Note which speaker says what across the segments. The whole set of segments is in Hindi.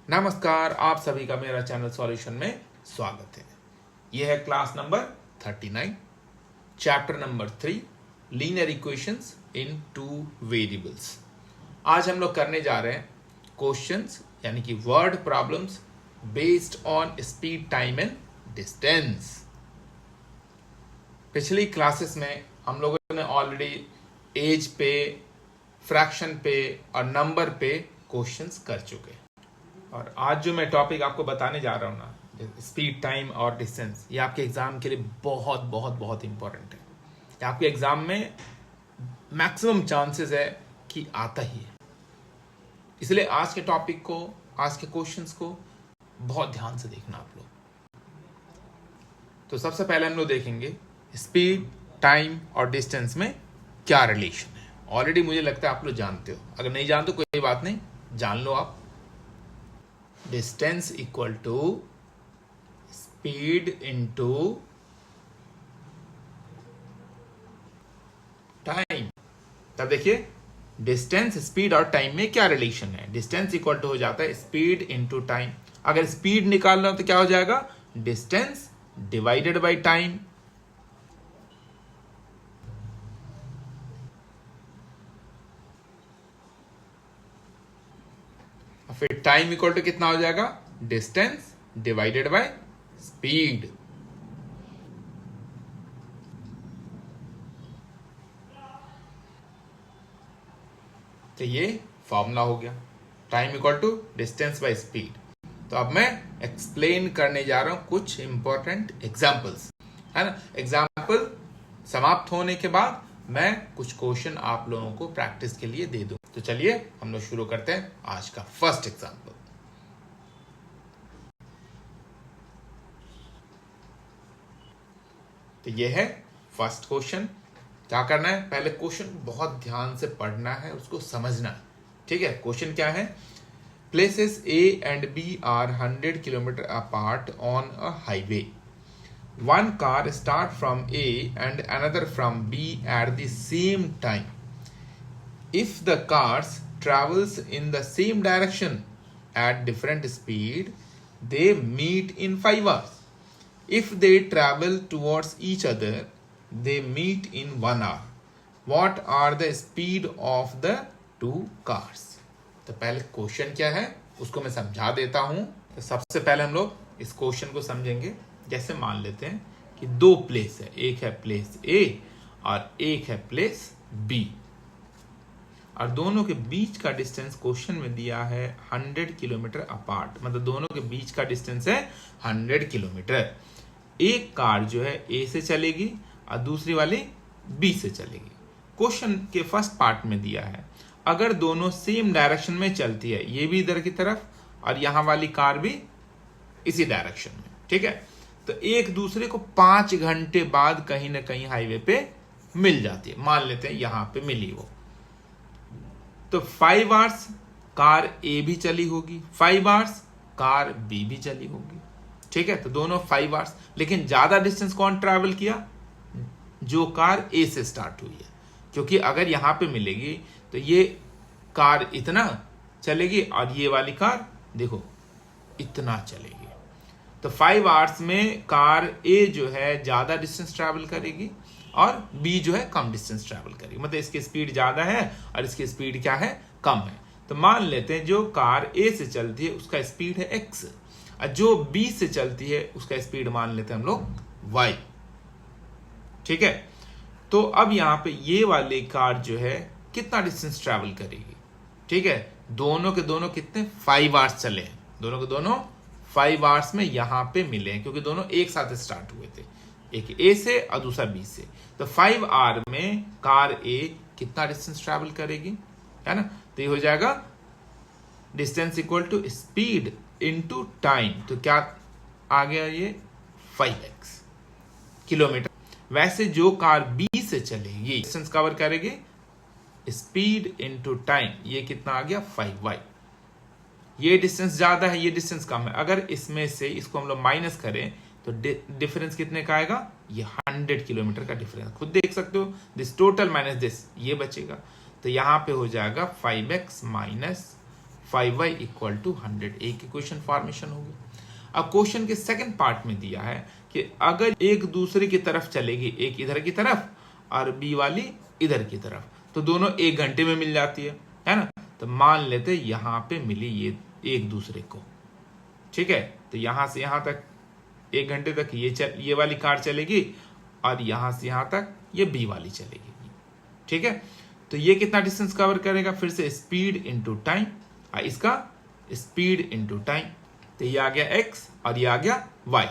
Speaker 1: नमस्कार, आप सभी का मेरा चैनल सॉल्यूशन में स्वागत है। यह है class number 39, chapter number 3, linear equations इन टू वेरिएबल्स। आज हम लोग करने जा रहे हैं क्वेश्चंस यानी कि word problems based on speed, time and distance. पिछली क्लासेस में हम लोगों ने ऑलरेडी एज पे, फ्रैक्शन पे और नंबर पे क्वेश्चंस कर चुके हैं। और आज जो मैं टॉपिक आपको बताने जा रहा हूँ ना, स्पीड, टाइम और डिस्टेंस, ये आपके एग्जाम के लिए बहुत बहुत बहुत इंपॉर्टेंट है। ये आपके एग्जाम में मैक्सिमम चांसेस है कि आता ही है। इसलिए आज के टॉपिक को, आज के क्वेश्चंस को बहुत ध्यान से देखना आप लोग। तो सबसे पहले हम लोग देखेंगे स्पीड, टाइम और डिस्टेंस में क्या रिलेशन है। ऑलरेडी मुझे लगता है आप लोग जानते हो, अगर नहीं जानते कोई बात नहीं, जान लो आप। Distance equal to speed into time. तब देखिए डिस्टेंस, स्पीड और टाइम में क्या रिलेशन है। डिस्टेंस इक्वल टू हो जाता है स्पीड इंटू टाइम। अगर स्पीड निकालना हो तो क्या हो जाएगा, डिस्टेंस डिवाइडेड बाय टाइम। फिर टाइम इक्वल टू कितना हो जाएगा, डिस्टेंस डिवाइडेड बाय स्पीड। तो ये फॉर्मूला हो गया, time equal to distance by speed. तो अब मैं एक्सप्लेन करने जा रहा हूं कुछ इंपॉर्टेंट एग्जांपल्स, है ना। एग्जांपल समाप्त होने के बाद मैं कुछ क्वेश्चन आप लोगों को प्रैक्टिस के लिए दे दूं। तो चलिए हम लोग शुरू करते हैं आज का फर्स्ट एग्जांपल। तो ये है फर्स्ट क्वेश्चन। क्या करना है, पहले क्वेश्चन बहुत ध्यान से पढ़ना है, उसको समझना है, ठीक है। क्वेश्चन क्या है, places A and B are 100 kilometre apart on a highway. One car start from A and another from B at the same time. If the cars travels in the same direction at different speed, they meet in 5 hours. If they travel towards each other, they meet in 1 hour. What are the speed of the two cars? तो पहले क्वेश्चन क्या है उसको मैं समझा देता हूं। तो सबसे पहले हम लोग इस क्वेश्चन को समझेंगे। जैसे मान लेते हैं कि दो प्लेस है, एक है प्लेस A और एक है प्लेस B, और दोनों के बीच का डिस्टेंस क्वेश्चन में दिया है 100 किलोमीटर अपार्ट, मतलब दोनों के बीच का डिस्टेंस है 100 किलोमीटर। एक कार जो है A से चलेगी और दूसरी वाली B से चलेगी। क्वेश्चन के फर्स्ट पार्ट में दिया है अगर दोनों सेम डायरेक्शन में चलती है, ये भी इधर की तरफ और यहां वाली कार भी इसी डायरेक्शन में, ठीक है, तो एक दूसरे को 5 घंटे बाद कहीं ना कहीं हाईवे पे मिल जाती है। मान लेते हैं यहां पे मिली वो, तो 5 आवर्स कार A भी चली होगी, 5 आवर्स कार B भी चली होगी, ठीक है। तो दोनों 5 आवर्स, लेकिन ज्यादा डिस्टेंस कौन ट्रैवल किया, जो कार A से स्टार्ट हुई है, क्योंकि अगर यहां पे मिलेगी तो ये कार इतना चलेगी और ये वाली कार देखो इतना चलेगी। तो 5 आवर्स में कार A जो है ज्यादा डिस्टेंस ट्रैवल करेगी और B जो है कम डिस्टेंस ट्रैवल करेगी, मतलब इसकी स्पीड ज्यादा है और इसकी स्पीड क्या है, कम है। तो मान लेते हैं जो कार A से चलती है उसका स्पीड है x, और जो B से चलती है उसका स्पीड मान लेते हैं हम लोग y, ठीक है। तो अब यहां पे ये वाली कार जो है कितना डिस्टेंस ट्रैवल करेगी, ठीक है। दोनों के दोनों कितने 5 आवर्स चले हैं, दोनों के दोनों 5 आवर्स में यहां पे मिले हैं, क्योंकि दोनों एक साथ स्टार्ट हुए थे, एक A से और दूसरा B से। तो 5 आवर में कार A कितना डिस्टेंस ट्रैवल करेगी, है ना। तो ये हो जाएगा distance equal to speed into time. तो क्या आ गया, ये 5x किलोमीटर। वैसे जो कार B से चलेगी डिस्टेंस कवर करेगी स्पीड इनटू टाइम, ये कितना आ गया 5y। ये डिस्टेंस ज्यादा है, ये डिस्टेंस कम है। अगर इसमें से इसको हम लोग माइनस करें तो डिफरेंस कितने का आएगा, ये 100 किलोमीटर का डिफरेंस, खुद देख सकते हो। दिस टोटल माइनस दिस, ये बचेगा। तो यहां पे हो जाएगा 5x minus 5y equal to 100। एक इक्वेशन फॉर्मेशन होगी। अब क्वेश्चन के सेकंड पार्ट में दिया है कि अगर एक दूसरे की तरफ चलेगी, एक इधर की तरफ और बी वाली इधर की तरफ, तो दोनों 1 घंटे में मिल जाती है ना। तो मान लेते यहां पे मिली ये एक दूसरे को, ठीक है। तो यहां से यहां तक 1 घंटे तक ये वाली कार चलेगी और यहां से यहां तक ये बी वाली चलेगी, ठीक है। तो ये कितना डिस्टेंस कवर करेगा, फिर से स्पीड इंटू टाइम, इसका स्पीड इंटू टाइम। तो ये आ गया x और ये आ गया y,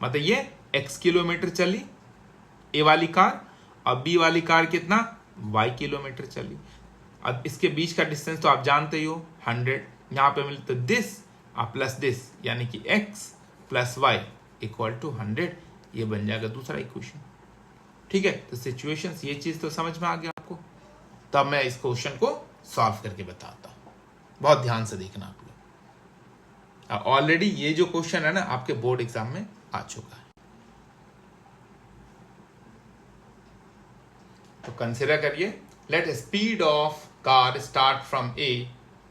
Speaker 1: मतलब ये x किलोमीटर चली ए वाली कार और बी वाली कार कितना y किलोमीटर चली। अब इसके बीच का डिस्टेंस तो आप जानते ही हो 100, यहां पे मिलता दिस प्लस दिस, यानी कि x plus y equal to 100। ये बन जाएगा दूसरा इक्वेशन, ठीक है। तो सिचुएशंस, ये चीज तो समझ में आ गया आपको। तब मैं इस क्वेश्चन को सॉल्व करके बताता हूं, बहुत ध्यान से देखना आप लोग। ऑलरेडी ये जो क्वेश्चन है ना आपके बोर्ड एग्जाम में आ चुका है। तो कंसीडर करिए, let speed of car start from A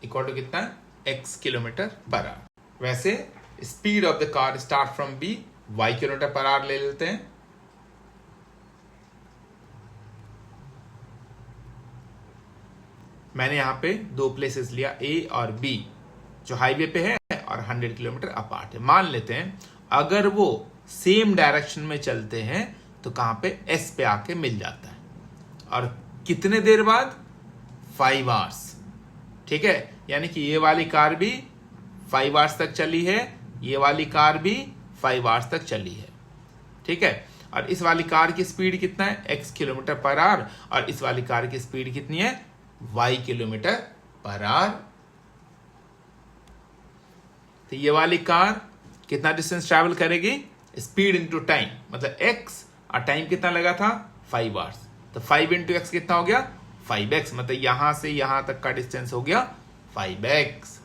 Speaker 1: equal to कितना है x किलोमीटर पर आवर। वैसे speed of the car start from B y kilometre per hour ले लेते हैं। मैंने यहां पे 2 प्लेसेस लिया, ए और बी, जो हाईवे पे है और 100 किलोमीटर अपार्ट है। मान लेते हैं अगर वो सेम डायरेक्शन में चलते हैं तो कहां पे एस पे आके मिल जाता है, और कितने देर बाद 5 आवर्स, ठीक है। यानी कि ये वाली कार भी 5 आवर्स तक चली है, ये वाली कार भी 5 आवर्स तक चली है, ठीक है। और इस वाली कार की स्पीड कितना है x किलोमीटर पर आवर, और इस वाली कार की स्पीड कितनी है y किलोमीटर पर आवर। तो ये वाली कार कितना डिस्टेंस ट्रैवल करेगी, स्पीड इंटू टाइम, मतलब x और टाइम कितना लगा था 5 आवर्स। तो 5 इंटू एक्स कितना हो गया 5x, मतलब यहां से यहां तक का डिस्टेंस हो गया 5x।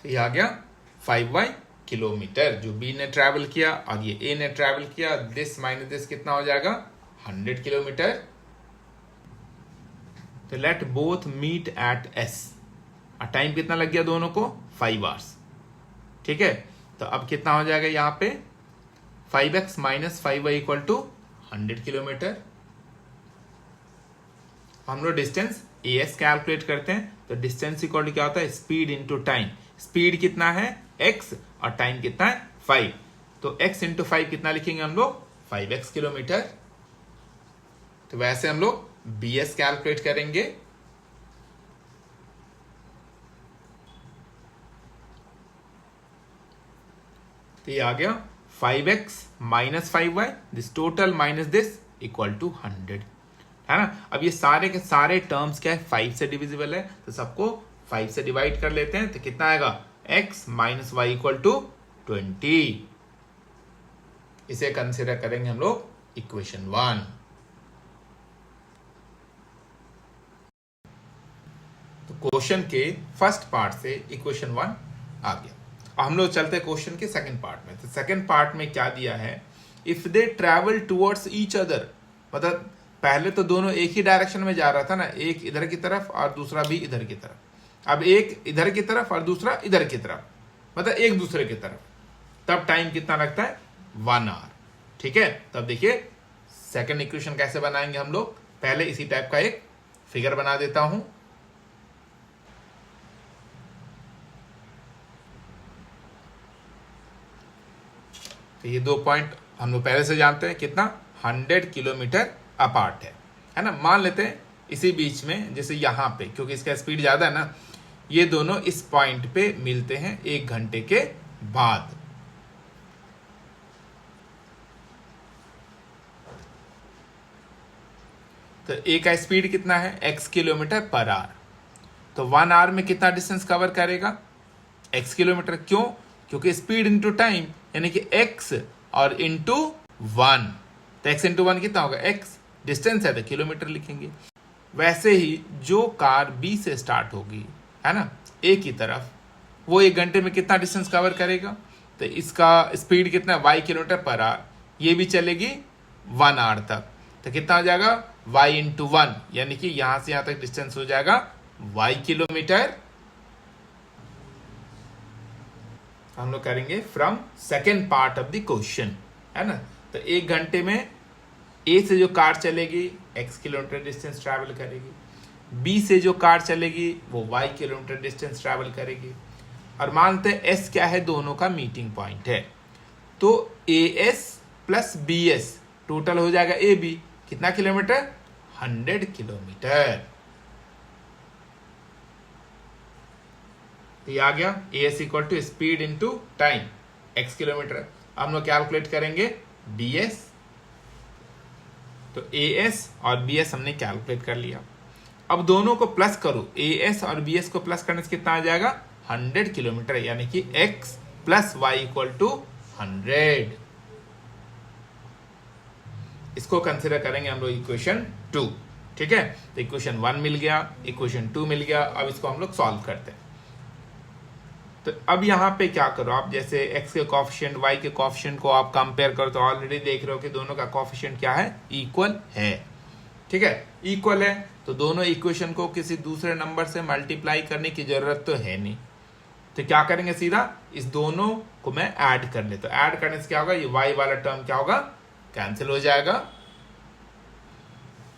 Speaker 1: तो ये आ गया 5y किलोमीटर जो b ने ट्रैवल किया और ये a ने ट्रैवल किया। दिस माइनस दिस कितना हो जाएगा 100 किलोमीटर। तो let both meet at s, और टाइम कितना लग गया दोनों को 5 आवर्स, ठीक है। तो अब कितना हो जाएगा यहां पे 5x minus 5y equal to 100 kilometre. हम लोग डिस्टेंस as कैलकुलेट करते हैं। तो डिस्टेंस इक्वल टू क्या होता है स्पीड इंटू टाइम। स्पीड कितना है x और टाइम कितना है 5, तो x इंटू 5 कितना लिखेंगे हम लोग 5x किलोमीटर। तो वैसे हम लोग bs कैलकुलेट करेंगे। तो ये आ गया 5x minus 5y, this total minus this equal to 100, है ना। अब ये सारे के सारे टर्म्स क्या है 5 से डिविजिबल है, तो सबको 5 से डिवाइड कर लेते हैं। तो कितना आएगा x minus y equal to 20। इसे कंसिडर करेंगे हम लोग इक्वेशन 1। तो क्वेश्चन के फर्स्ट पार्ट से इक्वेशन 1 आ गया। हम लोग चलते हैं क्वेश्चन के सेकंड पार्ट में। तो सेकंड पार्ट में क्या दिया है, if they travel towards each other, मतलब पहले तो दोनों एक ही डायरेक्शन में जा रहा था ना, एक इधर की तरफ और दूसरा भी इधर की तरफ। अब एक इधर की तरफ और दूसरा इधर की तरफ, मतलब एक दूसरे की तरफ, तब टाइम कितना लगता है 1 आवर, ठीक है। तब देखिए सेकंड इक्वेशन कैसे बनाएंगे हम लोग। पहले इसी टाइप का एक फिगर बना देता हूं। तो ये 2 पॉइंट हम लोग पहले से जानते हैं कितना 100 किलोमीटर अपार्ट है ना। मान लेते हैं इसी बीच में, जैसे यहां पे, क्योंकि इसका स्पीड ज्यादा है ना, ये दोनों इस पॉइंट पे मिलते हैं 1 घंटे के बाद। तो ए का स्पीड कितना है x किलोमीटर पर आवर, तो 1 आवर में कितना डिस्टेंस कवर करेगा x किलोमीटर। क्यों, क्योंकि स्पीड इंटू टाइम, यानी कि x और इंटू 1, तो x इंटू 1 कितना होगा x, डिस्टेंस है तो किलोमीटर लिखेंगे। वैसे ही जो कार B से स्टार्ट होगी, है ना, A की तरफ, वो 1 घंटे में कितना डिस्टेंस कवर करेगा। तो इसका स्पीड कितना है y किलोमीटर पर आवर, ये भी चलेगी 1 आवर तक। तो कितना हो जाएगा y इंटू 1, यानी कि यहां से यहां तक डिस्टेंस हो जाएगा y किलोमीटर, हम लोग करेंगे from second part of the question, है ना। तो 1 घंटे में ए से जो कार चलेगी x किलोमीटर डिस्टेंस ट्रैवल करेगी, बी से जो कार चलेगी वो y किलोमीटर डिस्टेंस ट्रैवल करेगी, और मानते हैं s क्या है, दोनों का मीटिंग पॉइंट है। तो AS प्लस BS टोटल हो जाएगा AB, कितना किलोमीटर, 100 किलोमीटर। तो ये आ गया AS equal to speed into time, x kilometre. हम लोग कैलकुलेट करेंगे BS, तो AS और BS हमने कैलकुलेट कर लिया। अब दोनों को प्लस करो, AS और BS को प्लस करने से कितना आ जाएगा, 100 किलोमीटर, यानी कि x plus y equal to 100। इसको कंसिडर करेंगे हम लोग इक्वेशन 2, ठीक है। तो इक्वेशन 1 मिल गया, इक्वेशन 2 मिल गया। अब इसको हम लोग सॉल्व करते हैं। तो अब यहाँ पे क्या करो आप, जैसे x के कोफिशिएंट y के कोफिशिएंट को आप कंपेयर करो, तो ऑलरेडी देख रहे हो कि दोनों का कोफिशिएंट क्या है, इक्वल है, ठीक है। इक्वल है तो दोनों इक्वेशन को किसी दूसरे नंबर से मल्टीप्लाई करने की जरूरत तो है नहीं। तो क्या करेंगे, सीधा इस दोनों को मैं ऐड कर ले। तो ऐड करने से क्या होगा, ये y वाला टर्म क्या होगा, कैंसिल हो जाएगा।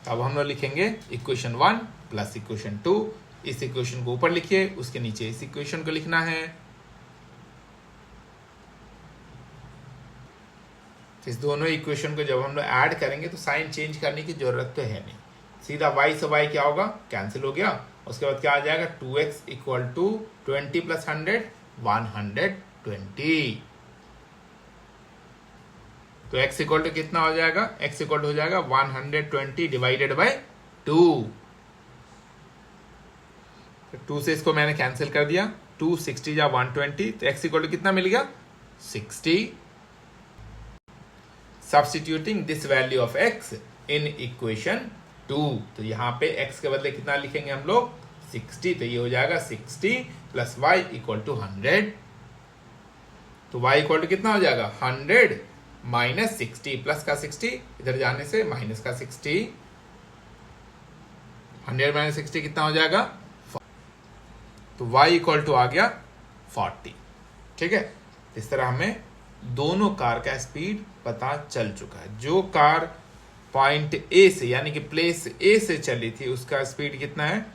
Speaker 1: अब हम लोग लिखेंगे इक्वेशन 1 प्लस इक्वेशन 2। इस इक्वेशन को ऊपर लिखिए, उसके नीचे इस इक्वेशन को लिखना है। इस दोनों इक्वेशन को जब हम लोग ऐड करेंगे तो साइन चेंज करने की जरूरत तो है नहीं, सीधा y से y क्या होगा, कैंसिल हो गया। उसके बाद क्या आ जाएगा, 2x इक्वल टू 20 प्लस 100 120। तो x इक्वल टू कितना हो जाएगा, x इक्वल टू हो जाएगा 120 डिवाइडेड बाय 2। 2 से इसको मैंने कैंसिल कर दिया, 2 60 या 120, तो x इक्वल टू कितना मिल गया, 60। Substituting this value of x in equation 2, तो यहाँ पे x के बदले कितना लिखेंगे हम लोग, 60। तो ये हो जाएगा 60 प्लस y इक्वल टू 100। तो y इक्वल टू कितना हो जाएगा, 100 माइनस 60, प्लस का 60 इधर जाने से माइनस का 60, 100 माइनस 60 कितना हो जाएगा, तो y इक्वल टू आ गया 40, ठीक है। इस तरह हमें दोनों कार का स्पीड पता चल चुका है। जो कार पॉइंट ए से यानी कि प्लेस ए से चली थी उसका स्पीड कितना है,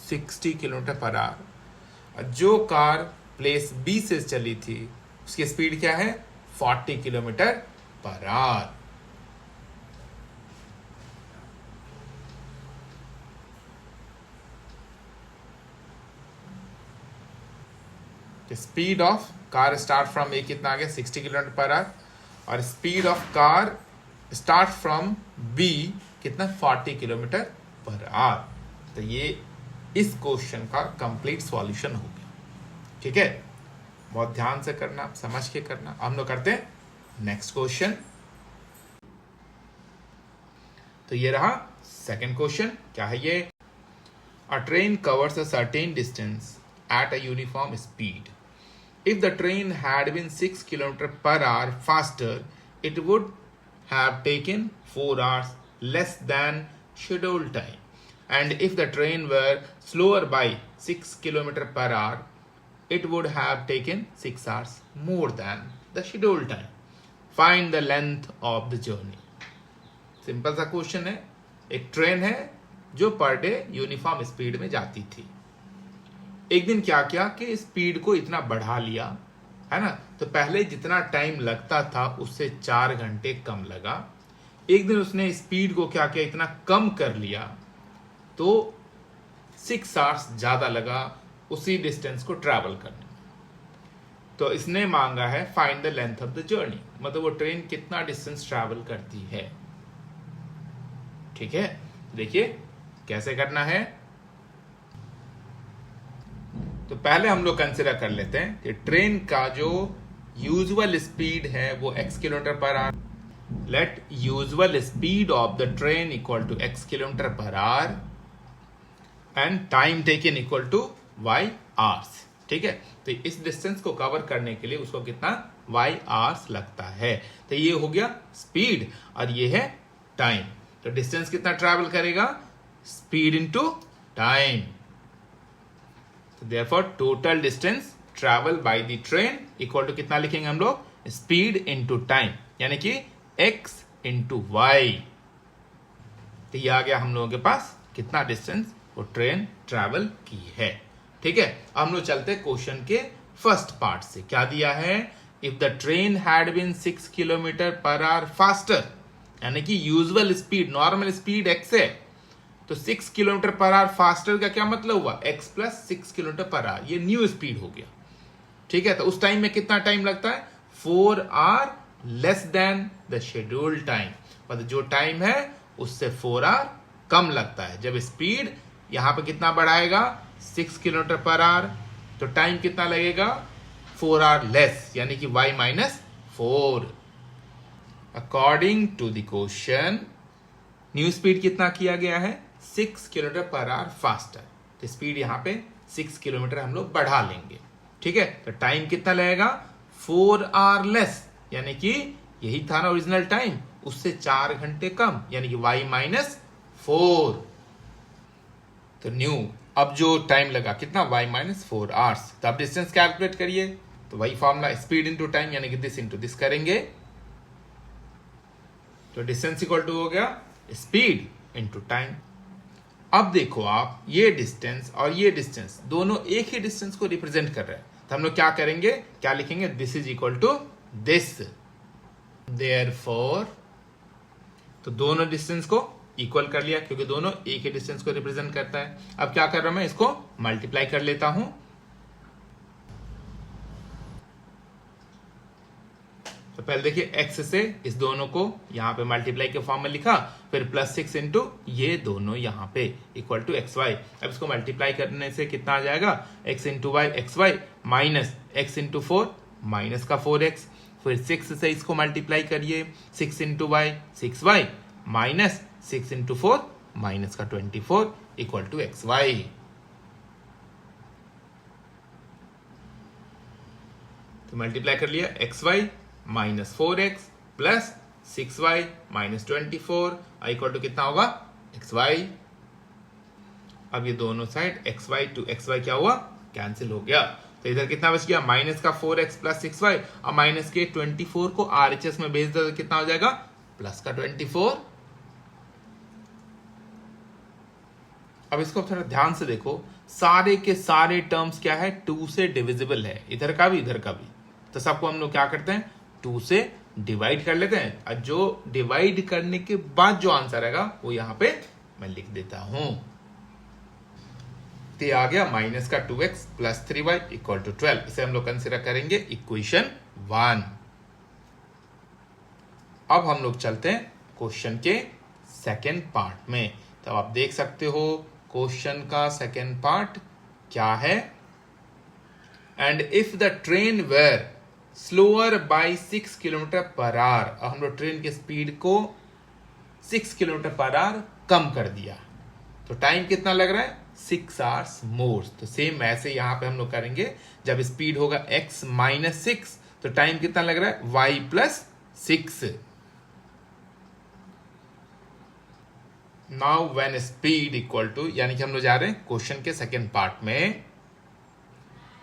Speaker 1: 60 किलोमीटर पर आवर, और जो कार प्लेस बी से चली थी उसकी स्पीड क्या है, 40 kilometre per hour. Speed of car start from A कितना आ गया, 60 किलोमीटर पर आवर, और speed of car start from B कितना, 40 किलोमीटर पर आवर। तो ये इस क्वेश्चन का कंप्लीट सॉल्यूशन हो गया, ठीक है। बहुत ध्यान से करना, समझ के करना। हम लोग करते हैं नेक्स्ट क्वेश्चन। तो ये रहा सेकंड क्वेश्चन, क्या है ये, अ train covers a certain distance at a uniform speed. If the train had been 6 km per hour faster, it would have taken 4 hours less than scheduled time. And if the train were slower by 6 km per hour, it would have taken 6 hours more than the scheduled time. Find the length of the journey. Simple सा क्वेश्चन है। एक ट्रेन है जो पर डे यूनिफॉर्म स्पीड में जाती थी। एक दिन क्या किया कि स्पीड को इतना बढ़ा लिया, है ना, तो पहले जितना टाइम लगता था उससे 4 घंटे कम लगा। एक दिन उसने स्पीड को क्या किया, इतना कम कर लिया तो 6 आवर्स ज्यादा लगा उसी डिस्टेंस को ट्रैवल करने में। तो इसने मांगा है find the length of the journey, मतलब वो ट्रेन कितना डिस्टेंस ट्रैवल करती है, ठीक है। देखिए कैसे करना है। तो पहले हम लोग कंसिडर कर लेते हैं कि ट्रेन का जो यूजुअल स्पीड है वो x kilometre per hour. Let usual speed of the train equal to x kilometre per hour and time taken equal to y hours, ठीक है। तो इस डिस्टेंस को कवर करने के लिए उसको कितना y आवर्स लगता है। तो ये हो गया स्पीड और ये है टाइम। तो डिस्टेंस कितना ट्रैवल करेगा, स्पीड इनटू टाइम। तो therefore total distance travel by the train equal to कितना लिखेंगे हम लोग, स्पीड इनटू टाइम, यानी कि x इंटू वाई। तो ये आ गया हम लोगों के पास कितना डिस्टेंस वो ट्रेन ट्रैवल की है। ठीक है, हम लोग चलते क्वेश्चन के फर्स्ट पार्ट से। क्या दिया है, if the train had been 6 kilometre per hour faster, यानी कि usual speed, normal speed x है, तो 6 किलोमीटर पर आवर फास्टर का क्या मतलब हुआ, x plus 6 kilometre per our, ये न्यू स्पीड हो गया। ठीक है, तो उस टाइम में कितना टाइम लगता है, 4 our less than the scheduled time, मतलब जो टाइम है उससे 4 आवर कम लगता है। जब स्पीड यहां पे कितना बढ़ाएगा, 6 किलोमीटर पर आवर, तो टाइम कितना लगेगा, 4 आवर लेस, यानी कि y minus 4। According to the question new speed कितना किया गया है, 6 किलोमीटर पर आवर फास्टर, तो स्पीड यहां पे 6 किलोमीटर हम लोग बढ़ा लेंगे। ठीक है, तो टाइम कितना लगेगा, 4 आवर लेस, यानी कि यही था ना ओरिजिनल टाइम, उससे 4 घंटे कम, यानी कि y माइनस 4। तो न्यू अब जो टाइम लगा कितना, y माइनस 4 आवर्स। तो अब डिस्टेंस कैलकुलेट करिए, तो वही फॉर्मूला स्पीड इंटू टाइम, यानी कि दिस इंटू दिस करेंगे, तो डिस्टेंस इक्वल टू हो गया स्पीड इंटू टाइम। अब देखो आप, ये डिस्टेंस और ये डिस्टेंस दोनों एक ही डिस्टेंस को रिप्रेजेंट कर रहे हैं, तो हम लोग क्या करेंगे, क्या लिखेंगे, this is equal to this. Therefore तो दोनों डिस्टेंस को इक्वल कर लिया, क्योंकि दोनों एक ही डिस्टेंस को रिप्रेजेंट करता है। अब क्या कर रहा हूं मैं, इसको मल्टीप्लाई कर लेता हूं, तो पहले देखिए x से इस दोनों को यहां पे मल्टीप्लाई के फॉर्म में लिखा, फिर प्लस 6 इंटू ये दोनों यहां पे इक्वल टू एक्स वाई। अब इसको मल्टीप्लाई करने से कितना आ जाएगा, x into y x y minus x into 4 minus का 4x, फिर 6 से इसको मल्टीप्लाई करिए, 6 into y 6y minus 6 into 4 minus का 24 इक्वल टू एक्स वाई। तो मल्टीप्लाई कर लिया, x y minus 4x plus 6y minus 24 equal to कितना होगा, एक्स वाई। अब ये दोनों side x y to x y क्या हुआ, कैंसिल हो गया, तो इधर कितना बच गया, माइनस का 4x प्लस 6y, और माइनस के 24 को RHS में भेज दो तो कितना हो जाएगा, प्लस का 24। अब इसको थोड़ा ध्यान से देखो, सारे के सारे टर्म्स क्या है, 2 से डिविजिबल है, इधर का भी इधर का भी, तो सबको हम लोग क्या करते हैं, 2 से डिवाइड कर लेते हैं, और जो डिवाइड करने के बाद जो आंसर आएगा वो यहां पे मैं लिख देता हूं। तो आ गया माइनस का 2x plus 3y equal to 12, इसे हम लोग कंसीडर करेंगे इक्वेशन 1। अब हम लोग चलते हैं क्वेश्चन के सेकेंड पार्ट में। तो आप देख सकते हो क्वेश्चन का सेकेंड पार्ट क्या है, and if the train were slower by 6 kilometre per hour, हम लोग ट्रेन की स्पीड को 6 किलोमीटर पर आवर कम कर दिया, तो टाइम कितना लग रहा है, 6 आवर्स मोर। तो सेम ऐसे यहां पे हम लोग करेंगे, जब स्पीड होगा x माइनस 6 तो टाइम कितना लग रहा है, y plus 6। Now when speed equal to, यानी कि हम लोग जा रहे हैं क्वेश्चन के सेकेंड पार्ट में,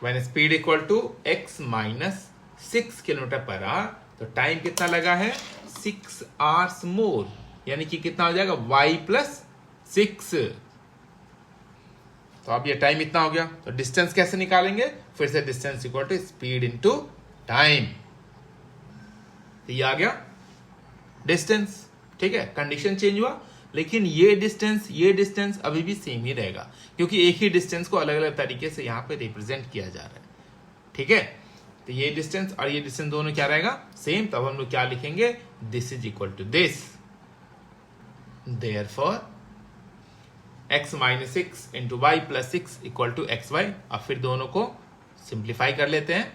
Speaker 1: when speed equal to x minus 6 kilometre per hour, तो टाइम कितना लगा है, 6 आवर्स मोर, यानी कि कितना हो जाएगा, y प्लस 6। तो अब ये टाइम इतना हो गया, तो डिस्टेंस कैसे निकालेंगे, फिर से distance equal to speed into time, तो ये आ गया डिस्टेंस। ठीक है, कंडीशन चेंज हुआ, लेकिन ये डिस्टेंस अभी भी सेम ही रहेगा, क्योंकि एक ही डिस्टेंस को अलग अलग तरीके से यहां पे रिप्रेजेंट किया जा रहा है। ठीक है, तो ये डिस्टेंस और ये डिस्टेंस दोनों क्या रहेगा, सेम। तब हम लोग क्या लिखेंगे, this is equal to this. Therefore x minus 6 into y plus 6 equal to x y. अब फिर दोनों को सिंप्लीफाई कर लेते हैं,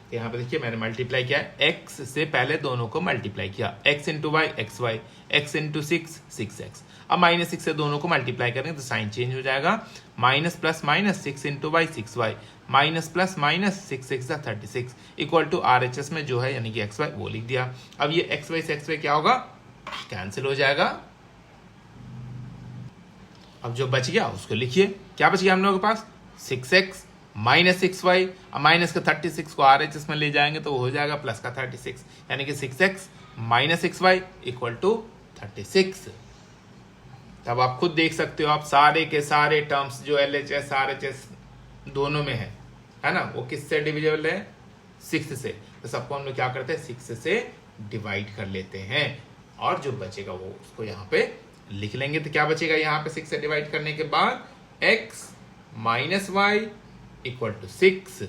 Speaker 1: तो यहां पे देखिए मैंने मल्टीप्लाई किया, x से पहले दोनों को मल्टीप्लाई किया, x into y x y, x into 6 अब माइनस 6 से दोनों को मल्टीप्लाई करेंगे तो साइन चेंज हो जाएगा, minus plus minus 6 into y 6y minus plus minus 6 36 equal to RHS में जो है यानी कि xy वो लिख दिया। अब ये xy से xy क्या होगा, कैंसिल हो जाएगा। अब जो बच गया उसको लिखिए, क्या बच गया हम लोगों के पास, 6x माइनस 6y, माइनस का 36 को RHS में ले जाएंगे तो हो जाएगा प्लस का 36, यानी कि 6x minus 6y equal to 36। तब आप खुद देख सकते हो, आप सारे के सारे टर्म्स जो LHS RHS दोनों में है ना, वो किससे डिविजिबल है? 6 से। तो सबको हम लोग क्या करते हैं? 6 से डिवाइड कर लेते हैं और जो बचेगा वो उसको यहाँ पे लिख लेंगे। तो क्या बचेगा यहाँ पे 6 से डिवाइड करने के बाद? x minus y equal to 6।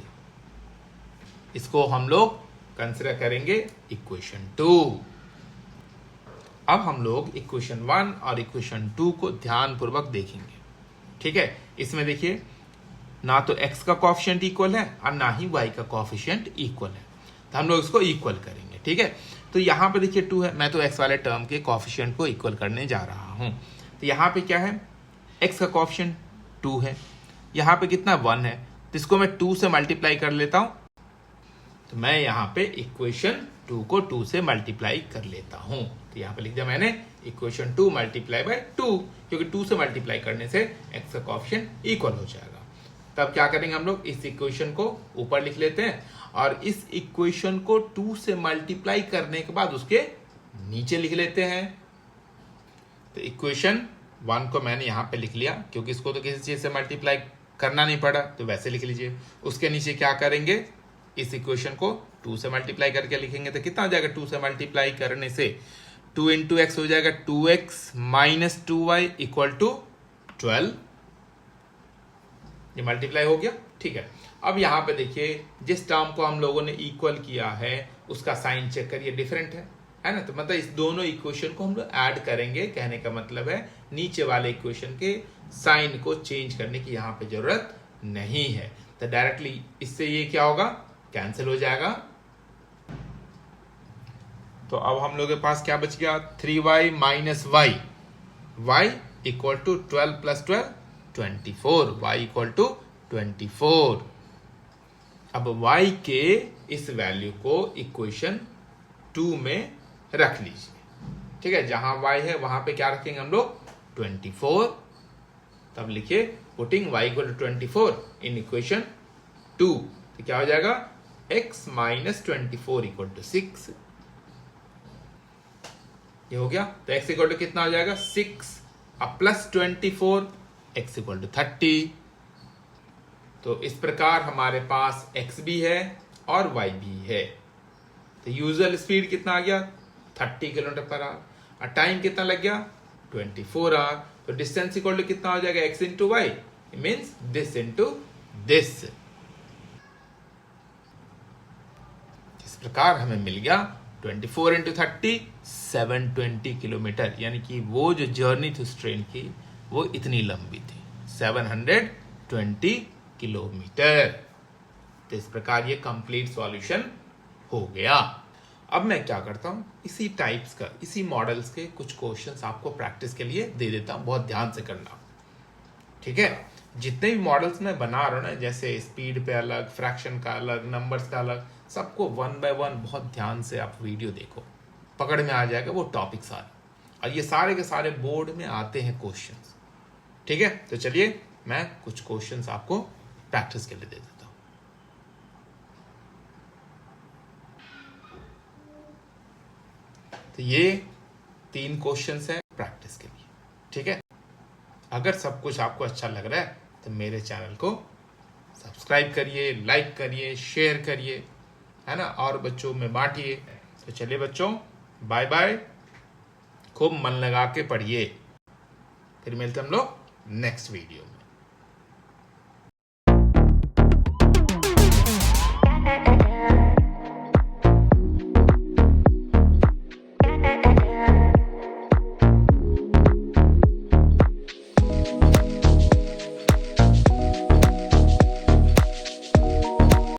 Speaker 1: इसको हम लोग कंसिडर करेंगे इक्वेशन 2। अब हम लोग इक्वेशन 1 और इक्वेशन 2 को ध्यान पूर्वक देखेंगे। ठीक है, इसमें देखिए ना तो x का कोएफिशिएंट इक्वल है और ना ही y का कोएफिशिएंट इक्वल है, तो हम लोग इसको इक्वल करेंगे। ठीक है, तो यहाँ पे देखिए 2 है, मैं तो x वाले टर्म के कोएफिशिएंट को इक्वल करने जा रहा हूँ। तो यहाँ पे क्या है? x का कोएफिशिएंट 2 है, यहाँ पे कितना 1 है, तो इसको मैं 2 से मल्टीप्लाई कर लेता हूँ। तो मैं यहाँ पे इक्वेशन 2 को 2 से मल्टीप्लाई कर लेता हूँ। तो यहाँ पे लिख दिया मैंने इक्वेशन 2 मल्टीप्लाई बाय 2, क्योंकि 2 से मल्टीप्लाई करने से x का कोएफिशिएंट इक्वल हो जाएगा। तब क्या करेंगे हम लोग? इस इक्वेशन को ऊपर लिख लेते हैं और इस इक्वेशन को 2 से मल्टीप्लाई करने के बाद उसके नीचे लिख लेते हैं। तो इक्वेशन 1 को मैंने यहाँ पे लिख लिया, क्योंकि इसको तो किसी चीज से मल्टीप्लाई करना नहीं पड़ा, तो वैसे लिख लीजिए। उसके नीचे क्या करेंगे? इस इक्वेशन को 2 से मल्टीप्लाई करके लिखेंगे। तो कितना हो जाएगा? 2 से मल्टीप्लाई करने से 2 इंटू एक्स हो जाएगा 2x minus 2y equal to 12। ये मल्टीप्लाई हो गया। ठीक है, अब यहाँ पे देखिए जिस टर्म को हम लोगों ने इक्वल किया है उसका साइन चेक करिए, डिफरेंट है ना। तो मतलब इस दोनों इक्वेशन को हम लोग ऐड करेंगे। कहने का मतलब है नीचे वाले इक्वेशन के साइन को चेंज करने की यहाँ पे जरूरत नहीं है। तो डायरेक्टली इससे ये क्या होगा? कैंसिल हो जाएगा। तो अब हम लोग के पास क्या बच गया? 3y minus y, y equal to 12 plus 12 24, y equal to 24। अब y के इस वैल्यू को इक्वेशन 2 में रख लीजिए। ठीक है, जहां y है वहां पे क्या रखेंगे हम लोग? 24। तब लिखिए putting y equal to 24 in equation 2। तो क्या हो जाएगा? x minus 24 equal to 6। ये हो गया। तो x इक्वल टू कितना हो जाएगा? 6 अब प्लस 24 x इक्वल टू 30। तो इस प्रकार हमारे पास x भी है और y भी है। तो यूजुअल स्पीड कितना आ गया? 30 किलोमीटर पर आवर। और टाइम कितना लग गया? 24 आवर। तो डिस्टेंस इक्वल टू कितना हो जाएगा? x into y, means this into this. इस प्रकार हमें मिल गया 24 इंटू 30 720 किलोमीटर, यानी कि वो जो जर्नी थी उस ट्रेन की वो इतनी लंबी थी, 720 किलोमीटर। तो इस प्रकार ये कंप्लीट सॉल्यूशन हो गया। अब मैं क्या करता हूं, इसी टाइप्स का, इसी मॉडल्स के कुछ क्वेश्चंस आपको प्रैक्टिस के लिए दे देता हूं, बहुत ध्यान से करना। ठीक है, जितने भी मॉडल्स मैं बना रहा हूं ना, जैसे स्पीड पे अलग, फ्रैक्शन का अलग, नंबर्स का अलग, सबको 1 बाय 1 बहुत ध्यान से आप वीडियो देखो, पकड़ में आ जाएगा वो टॉपिक सारे। और ये सारे के सारे बोर्ड में आते हैं क्वेश्चंस। ठीक है, तो चलिए मैं कुछ क्वेश्चंस आपको प्रैक्टिस के लिए दे देता हूं। तो ये 3 क्वेश्चंस है प्रैक्टिस के लिए। ठीक है, अगर सब कुछ आपको अच्छा लग रहा है तो मेरे चैनल को सब्सक्राइब करिए, लाइक करिए, शेयर करिए, है ना, और बच्चों में बांटिए। तो चलिए बच्चों, बाय बाय, खूब मन लगा के पढ़िए। फिर मिलते हम लोग नेक्स्ट वीडियो में।